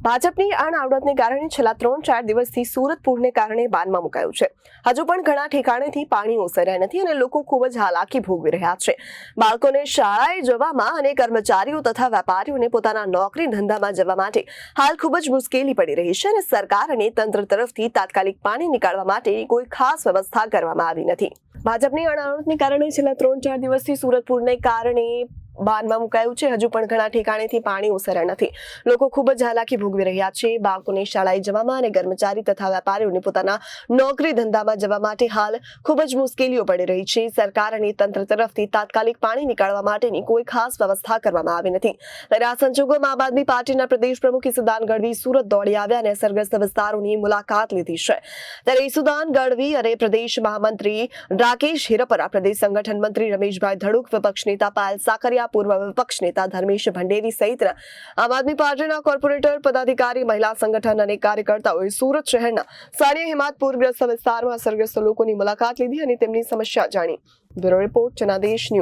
ભાજપની અણઆવડતને કારણે છેલ્લા 3-4 દિવસથી સુરત પૂરને કારણે બાનમાં મુકાયું છે. હજુ પણ ઘણા ઠેકાણેથી પાણી ઓસર્યા નથી અને લોકો ખૂબ જ હાલાકી ભોગવી રહ્યા છે. બાળકોને શાળાએ જવામાં અને કર્મચારીઓ તથા વેપારીઓને પોતાના નોકરી ધંધામાં જવા માટે હાલ ખૂબ જ મુશ્કેલી પડી રહી છે અને સરકાર અને તંત્ર તરફથી તાત્કાલિક પાણી નીકાળવા માટેની કોઈ ખાસ વ્યવસ્થા કરવામાં આવી નથી. ભાજપની અણઆવડતને કારણે છેલ્લા 3-4 દિવસથી સુરત પૂરને કારણે બાનમાં મુકાયું છે. હજુ પણ ઘણા ઠેકાણેથી પાણી ઓસર્યા નથી. લોકો ખૂબ જ હાલાકી ભોગવી રહ્યા છે. બાળકોને શાળાએ જવામાં અને કર્મચારી તથા વેપારીઓને પોતાના નોકરી ધંધામાં જવા માટે હાલ ખૂબ જ મુશ્કેલીઓ પડી રહી છે. સરકાર અને તંત્ર તરફથી તાત્કાલિક પાણી નીકાળવા માટેની કોઈ ખાસ વ્યવસ્થા કરવામાં આવી નથી. ત્યારે આ સંજોગોમાં આમ આદમી પાર્ટીના પ્રદેશ પ્રમુખ ઈસુદાન ગઢવી સુરત દોડી આવ્યા અને અસરગ્રસ્ત વિસ્તારોની મુલાકાત લીધી છે. ત્યારે ઈસુદાન ગઢવી અને પ્રદેશ મહામંત્રી રાકેશ હિરપરા, પ્રદેશ સંગઠન મંત્રી રમેશભાઈ ધડુક, વિપક્ષ નેતા પાયલ સાકરિયા, પૂર્વ વિપક્ષ નેતા ધર્મેશ ભંડેરી સહિત આમ આદમી પાર્ટીના કોર્પોરેટર, પદાધિકારી, મહિલા સંગઠન અને કાર્યકર્તાઓએ સુરત શહેરના સાણિયા હિમાત પૂરગ્રસ્ત વિસ્તારમાં અસરગ્રસ્ત લોકોની મુલાકાત લીધી અને તેમની સમસ્યા જાણી. Bureau report, Janadesh news.